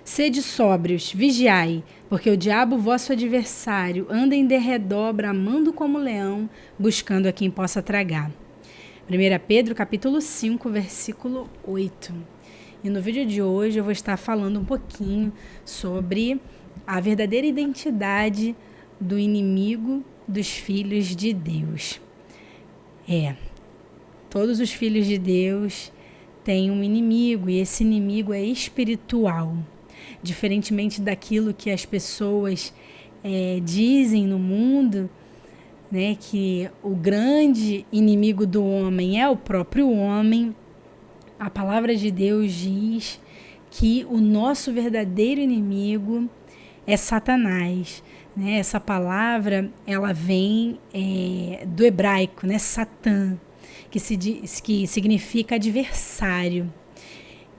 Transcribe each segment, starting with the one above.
Sede sóbrios, vigiai, porque o diabo, vosso adversário, anda em derredor, bramando como leão, buscando a quem possa tragar. 1 Pedro, capítulo 5, versículo 8. E no vídeo de hoje eu vou estar falando um pouquinho sobre a verdadeira identidade do inimigo dos filhos de Deus. Todos os filhos de Deus têm um inimigo, e esse inimigo é espiritual. Diferentemente daquilo que as pessoas dizem no mundo, né, que o grande inimigo do homem é o próprio homem, a palavra de Deus diz que o nosso verdadeiro inimigo é Satanás. Né? Essa palavra ela vem do hebraico, né, Satã, que significa adversário.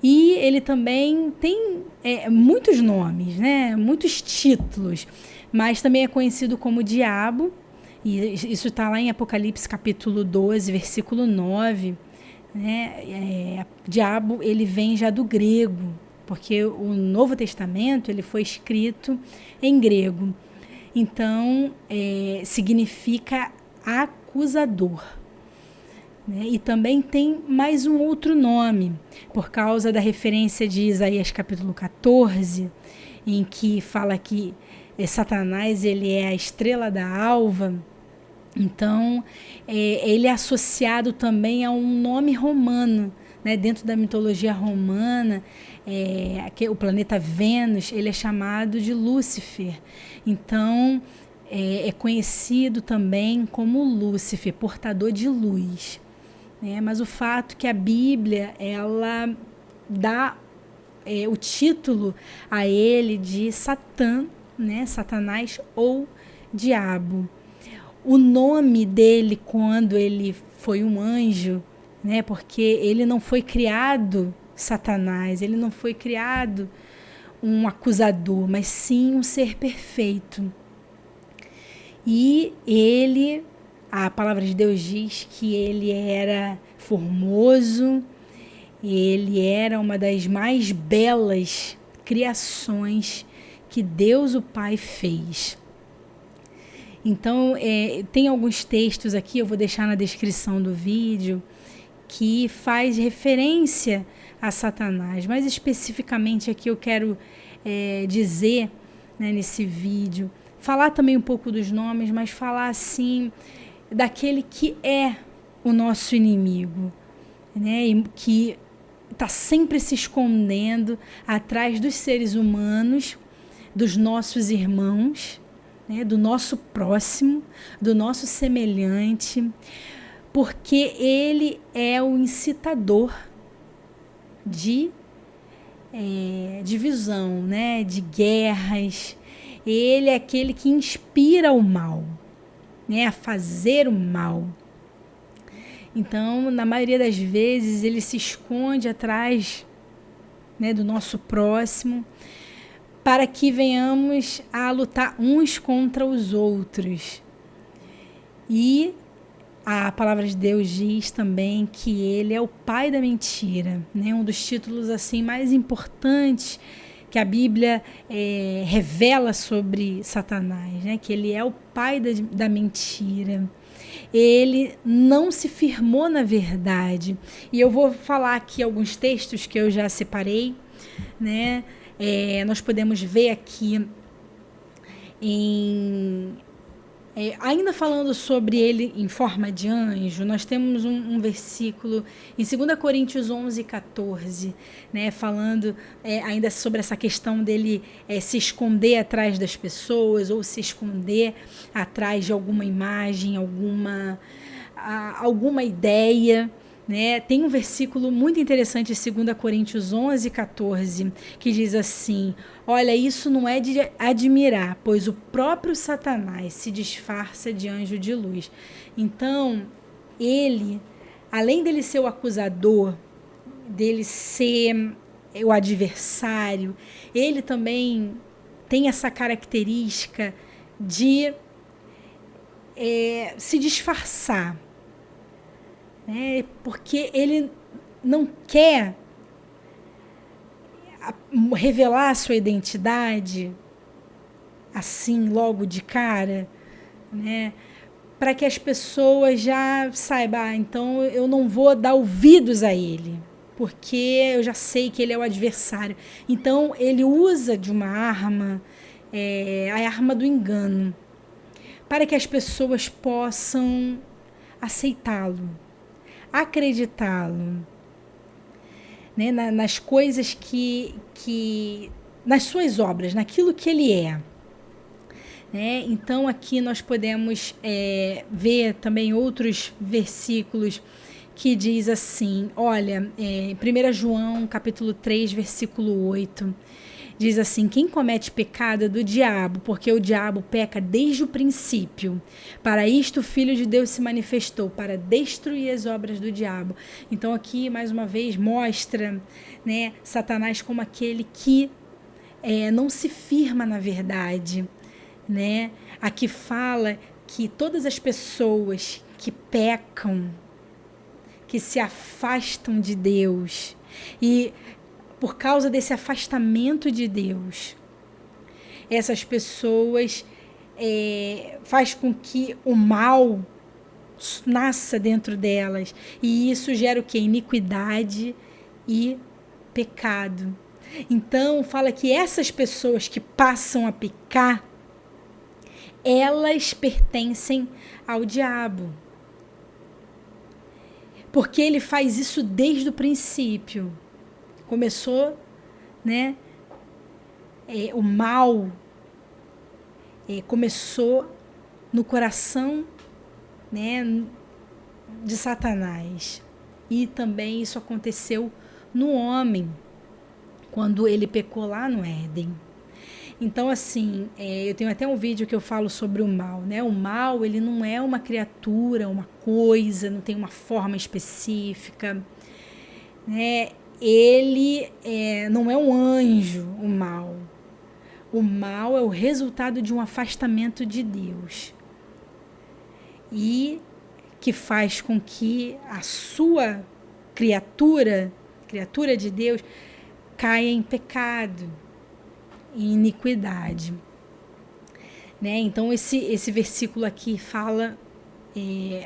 E ele também tem muitos nomes, né? Muitos títulos, mas também é conhecido como diabo, e isso está lá em Apocalipse capítulo 12, versículo 9. Né? Diabo ele vem já do grego, porque o Novo Testamento ele foi escrito em grego. Então, significa acusador. Né? E também tem mais um outro nome, por causa da referência de Isaías capítulo 14, em que fala que Satanás ele é a estrela da alva. Então, ele é associado também a um nome romano. Né? Dentro da mitologia romana, o planeta Vênus ele é chamado de Lúcifer. Então, é conhecido também como Lúcifer, portador de luz. Mas o fato que a Bíblia ela dá o título a ele de Satã, né? Satanás ou diabo. O nome dele quando ele foi um anjo, né? Porque ele não foi criado Satanás, ele não foi criado um acusador, mas sim um ser perfeito. E ele, a palavra de Deus diz que ele era formoso, ele era uma das mais belas criações que Deus o Pai fez. Então, tem alguns textos aqui, eu vou deixar na descrição do vídeo, que faz referência a Satanás, mas especificamente aqui eu quero dizer, né, nesse vídeo, falar também um pouco dos nomes, mas falar assim daquele que é o nosso inimigo, né, e que está sempre se escondendo atrás dos seres humanos, dos nossos irmãos, né, do nosso próximo, do nosso semelhante, porque ele é o incitador de divisão, né, de guerras. Ele é aquele que inspira o mal, né, a fazer o mal. Então, na maioria das vezes, ele se esconde atrás, né, do nosso próximo, para que venhamos a lutar uns contra os outros. E a palavra de Deus diz também que ele é o pai da mentira, né? Um dos títulos assim mais importantes que a Bíblia revela sobre Satanás, né? Que ele é o pai da mentira. Ele não se firmou na verdade. E eu vou falar aqui alguns textos que eu já separei, né? Nós podemos ver aqui ainda falando sobre ele em forma de anjo, nós temos um versículo em 2 Coríntios 11, 14, né, falando ainda sobre essa questão dele se esconder atrás das pessoas ou se esconder atrás de alguma imagem, alguma ideia. Né? Tem um versículo muito interessante em 2 Coríntios 11, 14, que diz assim: olha, isso não é de admirar, pois o próprio Satanás se disfarça de anjo de luz. Então, ele, além dele ser o acusador, dele ser o adversário, ele também tem essa característica de se disfarçar. Porque ele não quer revelar a sua identidade assim, logo de cara, né? Para que as pessoas já saibam, então eu não vou dar ouvidos a ele, porque eu já sei que ele é o adversário. Então ele usa de uma arma, a arma do engano, para que as pessoas possam aceitá-lo, acreditá-lo, né, nas coisas nas suas obras, naquilo que ele é. Né? Então aqui nós podemos ver também outros versículos que diz assim, olha, 1 João capítulo 3, versículo 8, diz assim, quem comete pecado é do diabo, porque o diabo peca desde o princípio. Para isto o Filho de Deus se manifestou, para destruir as obras do diabo. Então aqui, mais uma vez, mostra, né, Satanás como aquele que não se firma na verdade. Né? Aqui fala que todas as pessoas que pecam, que se afastam de Deus, e por causa desse afastamento de Deus, essas pessoas faz com que o mal nasça dentro delas, e isso gera o quê? Iniquidade e pecado. Então fala que essas pessoas que passam a pecar, elas pertencem ao diabo. Porque ele faz isso desde o princípio. Começou, né? O mal começou no coração, né, de Satanás. E também isso aconteceu no homem, quando ele pecou lá no Éden. Então, assim, eu tenho até um vídeo que eu falo sobre o mal, né? O mal, ele não é uma criatura, uma coisa, não tem uma forma específica, né? Ele não é um anjo, o mal. O mal é o resultado de um afastamento de Deus. E que faz com que a sua criatura de Deus, caia em pecado, em iniquidade, né? Então esse versículo aqui fala,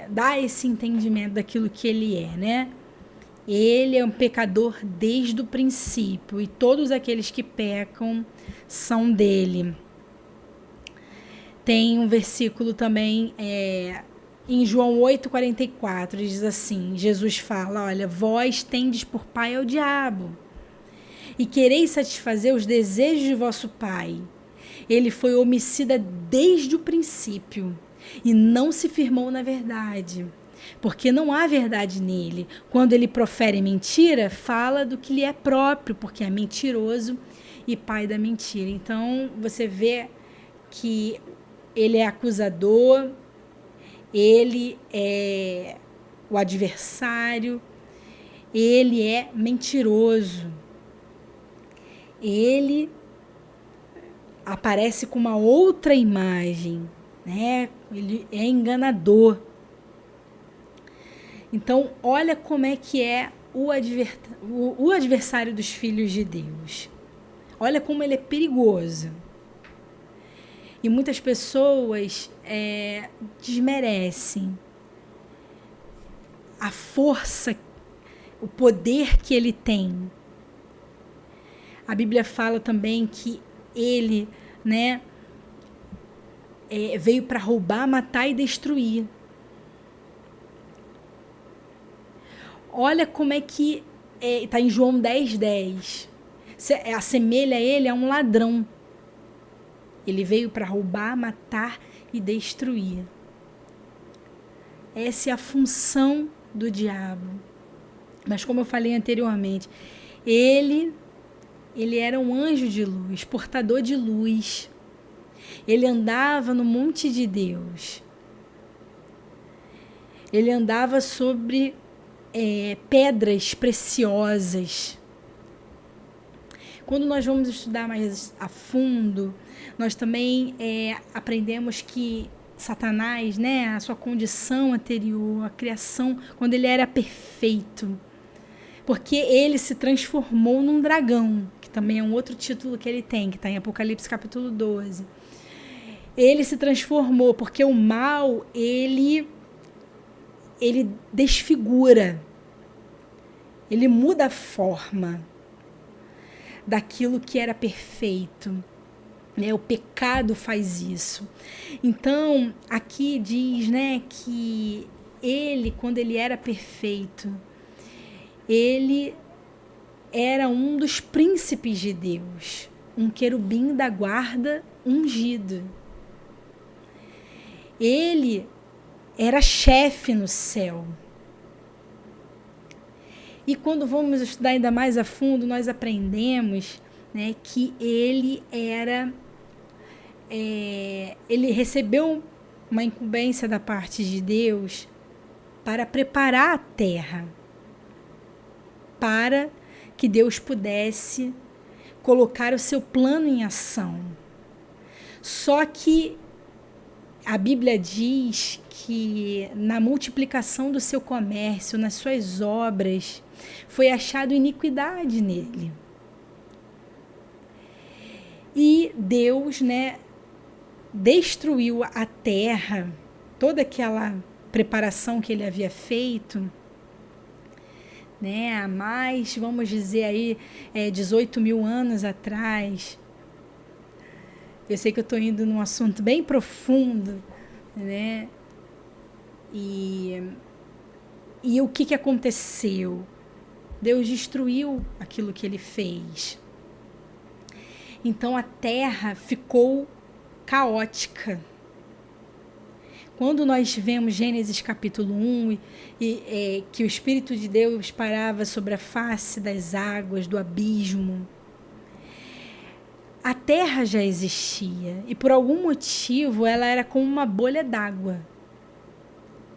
dá esse entendimento daquilo que ele é, né? Ele é um pecador desde o princípio, e todos aqueles que pecam são dele. Tem um versículo também em João 8,44, diz assim, Jesus fala, olha, vós tendes por pai ao diabo, e quereis satisfazer os desejos de vosso pai. Ele foi homicida desde o princípio e não se firmou na verdade, porque não há verdade nele. Quando ele profere mentira, fala do que lhe é próprio, porque é mentiroso e pai da mentira. Então, você vê que ele é acusador, ele é o adversário, ele é mentiroso. Ele aparece com uma outra imagem, né? Ele é enganador. Então, olha como é que é o adversário dos filhos de Deus. Olha como ele é perigoso. E muitas pessoas desmerecem a força, o poder que ele tem. A Bíblia fala também que ele, né, veio para roubar, matar e destruir. Olha como é que está em João 10:10. Assemelha ele a um ladrão. Ele veio para roubar, matar e destruir. Essa é a função do diabo. Mas como eu falei anteriormente, ele era um anjo de luz, portador de luz. Ele andava no monte de Deus. Ele andava sobre pedras preciosas. Quando nós vamos estudar mais a fundo, nós também aprendemos que Satanás, a sua condição anterior, a criação, quando ele era perfeito. porque ele se transformou num dragão, que também é um outro título que ele tem, que está em Apocalipse capítulo 12. Ele se transformou porque o mal, ele desfigura, ele muda a forma daquilo que era perfeito. O pecado faz isso. Então, aqui diz, que ele, quando ele era perfeito, ele era um dos príncipes de Deus, um querubim da guarda ungido. Ele era chefe no céu. E quando vamos estudar ainda mais a fundo, nós aprendemos, que ele era... ele recebeu uma incumbência da parte de Deus para preparar a terra, para que Deus pudesse colocar o seu plano em ação. Só que a Bíblia diz que na multiplicação do seu comércio, nas suas obras, foi achado iniquidade nele. E Deus, destruiu a terra, toda aquela preparação que ele havia feito, há mais, vamos dizer aí, 18 mil anos atrás. Eu sei que eu estou indo num assunto bem profundo, E o que aconteceu? Deus destruiu aquilo que ele fez. Então a terra ficou caótica. Quando nós vemos Gênesis capítulo 1, que o Espírito de Deus parava sobre a face das águas, do abismo, a terra já existia e por algum motivo ela era como uma bolha d'água.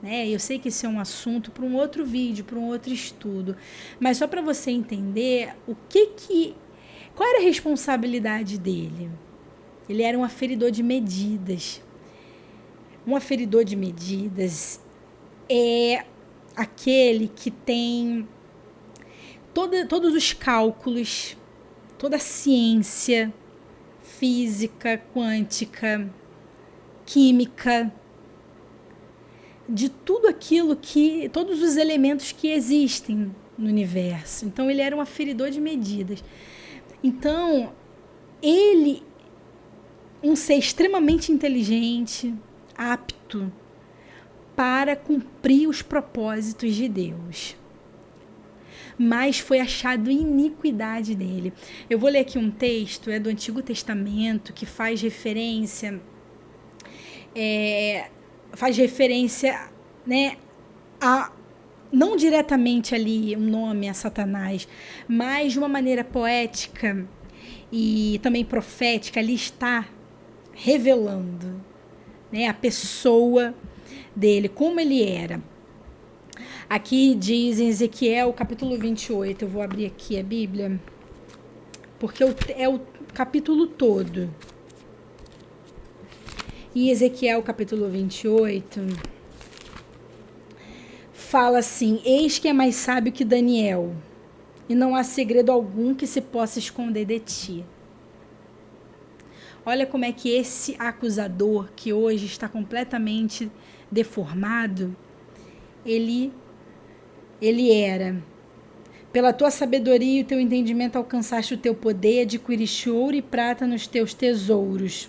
Eu sei que isso é um assunto para um outro vídeo, para um outro estudo, mas só para você entender qual era a responsabilidade dele. Ele era um aferidor de medidas. Um aferidor de medidas é aquele que tem todos os cálculos, toda a ciência física, quântica, química, de tudo aquilo todos os elementos que existem no universo. Então, ele era um aferidor de medidas. Então, ele, um ser extremamente inteligente, apto para cumprir os propósitos de Deus. Mas foi achado iniquidade nele. Eu vou ler aqui um texto, do Antigo Testamento, que faz referência, a, não diretamente ali um nome a Satanás, mas de uma maneira poética e também profética, ali está revelando, a pessoa dele, como ele era. Aqui diz em Ezequiel, capítulo 28, eu vou abrir aqui a Bíblia, porque é o capítulo todo. Em Ezequiel, capítulo 28, fala assim: eis que é mais sábio que Daniel, e não há segredo algum que se possa esconder de ti. Olha como é que esse acusador, que hoje está completamente deformado, ele era. Pela tua sabedoria e o teu entendimento alcançaste o teu poder, adquiriste ouro e prata nos teus tesouros.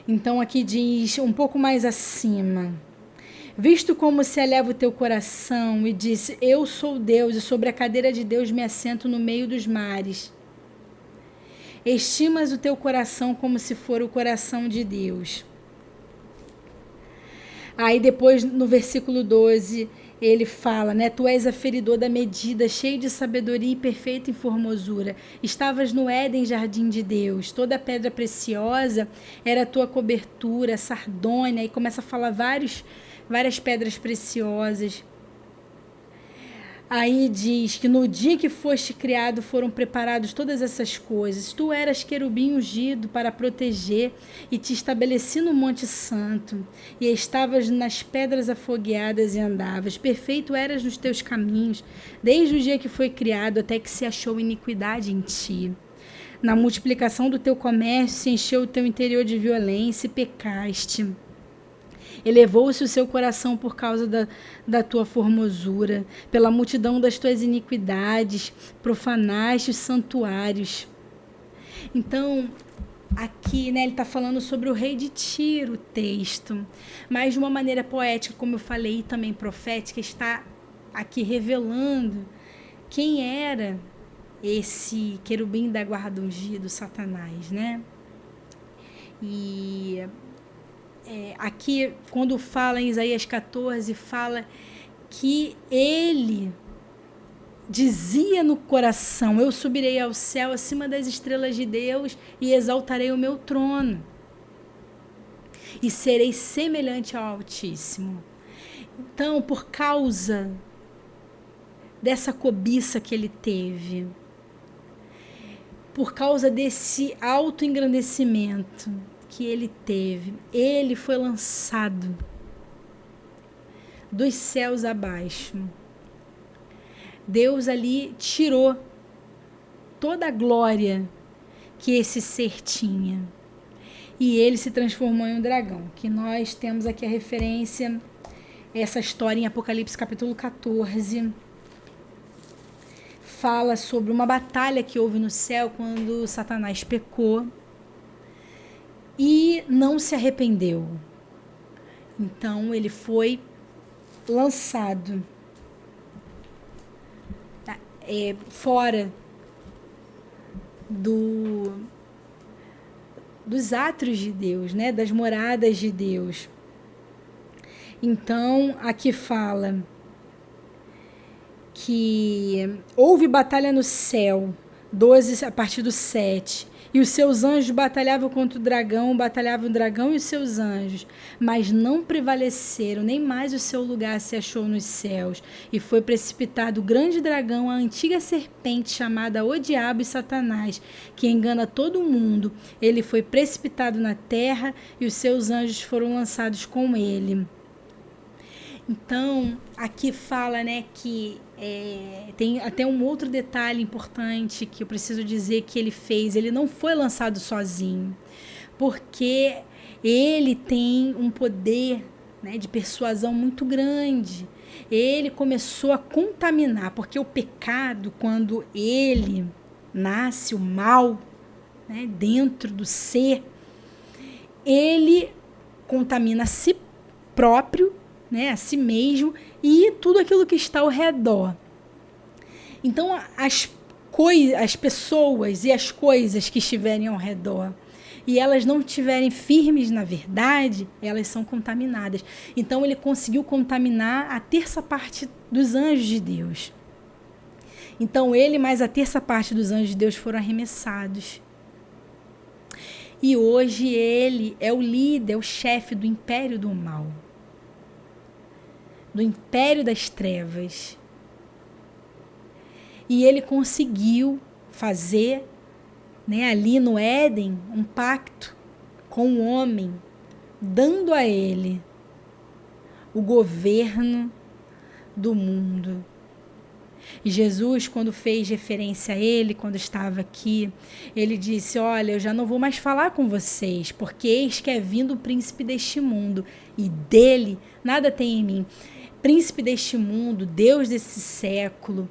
Então aqui diz um pouco mais acima: visto como se eleva o teu coração, e disse: eu sou Deus, e sobre a cadeira de Deus me assento no meio dos mares. Estimas o teu coração como se for o coração de Deus. Aí depois, no versículo 12, ele fala, tu és aferidor da medida, cheio de sabedoria e perfeito em formosura. Estavas no Éden, jardim de Deus. Toda pedra preciosa era a tua cobertura, sardônia, e começa a falar várias pedras preciosas. Aí diz que no dia que foste criado foram preparadas todas essas coisas. Tu eras querubim ungido para proteger e te estabeleci no Monte Santo. E estavas nas pedras afogueadas e andavas. Perfeito eras nos teus caminhos, desde o dia que foi criado até que se achou iniquidade em ti. Na multiplicação do teu comércio se encheu o teu interior de violência e pecaste. Elevou-se o seu coração por causa da tua formosura, pela multidão das tuas iniquidades, profanaste os santuários. Então, aqui, né, ele está falando sobre o rei de Tiro, o texto, mas de uma maneira poética, como eu falei, e também profética, está aqui revelando quem era esse querubim da guarda ungido, Satanás, né? E aqui, quando fala em Isaías 14, fala que ele dizia no coração: eu subirei ao céu acima das estrelas de Deus e exaltarei o meu trono e serei semelhante ao Altíssimo. Então, por causa dessa cobiça que ele teve, por causa desse autoengrandecimento que ele teve, ele foi lançado dos céus abaixo. Deus ali tirou toda a glória que esse ser tinha. E ele se transformou em um dragão, que nós temos aqui a referência, essa história em Apocalipse capítulo 14. Fala sobre uma batalha que houve no céu quando Satanás pecou e não se arrependeu. Então ele foi lançado fora dos átrios de Deus, né? Das moradas de Deus. Então aqui fala que houve batalha no céu, 12 a partir do 7. E os seus anjos batalhavam contra o dragão e os seus anjos, mas não prevaleceram, nem mais o seu lugar se achou nos céus. E foi precipitado o grande dragão, a antiga serpente, chamada o Diabo e Satanás, que engana todo o mundo. Ele foi precipitado na terra e os seus anjos foram lançados com ele. Então, aqui fala, né, que tem até um outro detalhe importante que eu preciso dizer que ele fez. Ele não foi lançado sozinho, porque ele tem um poder, né, de persuasão muito grande. Ele começou a contaminar, porque o pecado, quando ele nasce, o mal, né, dentro do ser, ele contamina a si próprio, né, a si mesmo e tudo aquilo que está ao redor. Então, as pessoas e as coisas que estiverem ao redor e elas não estiverem firmes na verdade, elas são contaminadas. Então, ele conseguiu contaminar a terça parte dos anjos de Deus. Então, ele mais a terça parte dos anjos de Deus foram arremessados. E hoje ele é o líder, é o chefe do império do mal, do império das trevas. E ele conseguiu fazer, né, ali no Éden, um pacto com o homem, dando a ele o governo do mundo. E Jesus, quando fez referência a ele, quando estava aqui, ele disse: olha, eu já não vou mais falar com vocês, porque eis que é vindo o príncipe deste mundo, e dele nada tem em mim. Príncipe deste mundo, Deus desse século,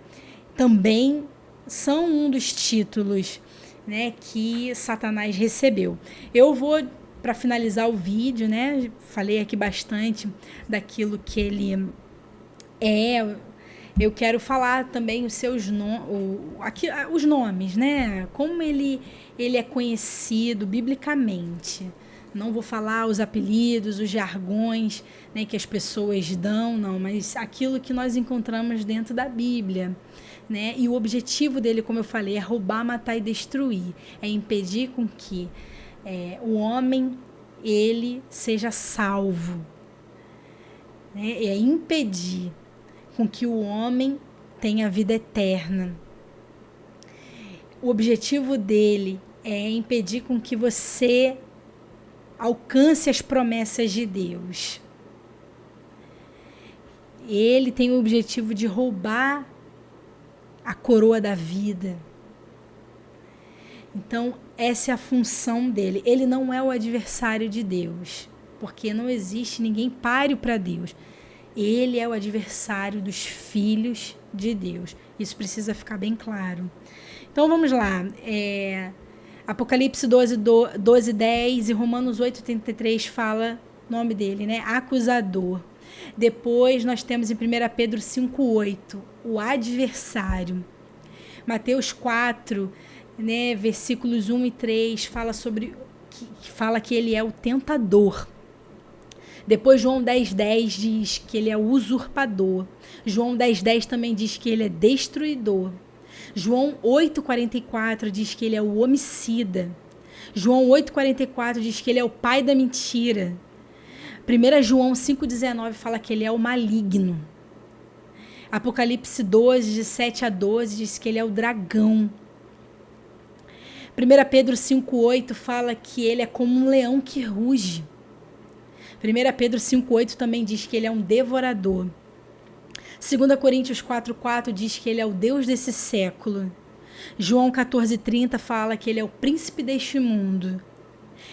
também são um dos títulos, né, que Satanás recebeu. Eu vou, para finalizar o vídeo, né, falei aqui bastante daquilo que ele é. Eu quero falar também os nomes, né, como ele é conhecido biblicamente. Não vou falar os apelidos, os jargões, né, que as pessoas dão, não, mas aquilo que nós encontramos dentro da Bíblia, né? E o objetivo dele, como eu falei, é roubar, matar e destruir, é impedir com que o homem ele seja salvo, né? É impedir com que o homem tem a vida eterna. O objetivo dele é impedir com que você alcance as promessas de Deus. Ele tem o objetivo de roubar a coroa da vida. Então, essa é a função dele. Ele não é o adversário de Deus, porque não existe ninguém páreo para Deus. Ele é o adversário dos filhos de Deus. Isso precisa ficar bem claro. Então, vamos lá. Apocalipse 12, 10 e Romanos 8, 33 fala o nome dele, né? Acusador. Depois nós temos em 1 Pedro 5, 8, o adversário. Mateus 4, né, versículos 1 e 3, fala que ele é o tentador. Depois João 10:10 diz que ele é o usurpador. João 10:10 também diz que ele é destruidor. João 8:44 diz que ele é o homicida. João 8:44 diz que ele é o pai da mentira. 1 João 5:19 fala que ele é o maligno. Apocalipse 12, de 7 a 12, diz que ele é o dragão. 1 Pedro 5:8 fala que ele é como um leão que ruge. 1 Pedro 5:8 também diz que ele é um devorador. 2 Coríntios 4:4 diz que ele é o Deus desse século. João 14:30 fala que ele é o príncipe deste mundo.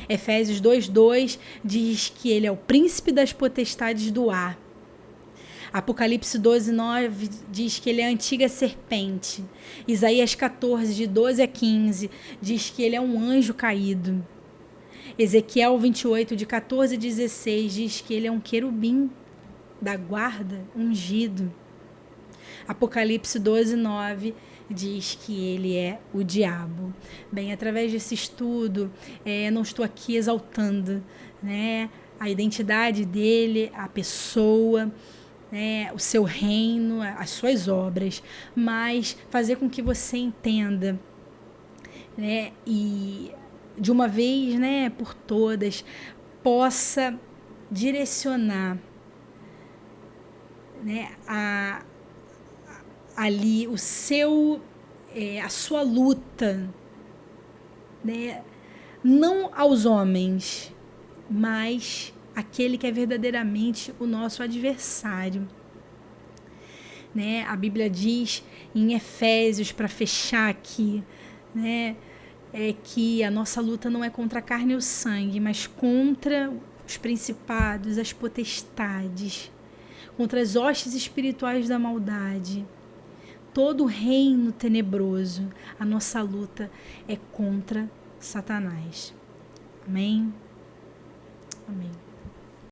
Efésios 2:2 diz que ele é o príncipe das potestades do ar. Apocalipse 12:9 diz que ele é a antiga serpente. Isaías 14, de 12 a 15, diz que ele é um anjo caído. Ezequiel 28, de 14 a 16, diz que ele é um querubim da guarda ungido. Apocalipse 12:9 diz que ele é o diabo. Bem, através desse estudo, não estou aqui exaltando, né, a identidade dele, a pessoa, né, o seu reino, as suas obras, mas fazer com que você entenda, né, e de uma vez, né, por todas, possa direcionar, né, ali a sua luta, né, não aos homens, mas aquele que é verdadeiramente o nosso adversário, né? A Bíblia diz em Efésios, para fechar aqui, né, que a nossa luta não é contra a carne e o sangue, mas contra os principados, as potestades, contra as hostes espirituais da maldade, todo o reino tenebroso. A nossa luta é contra Satanás. Amém? Amém.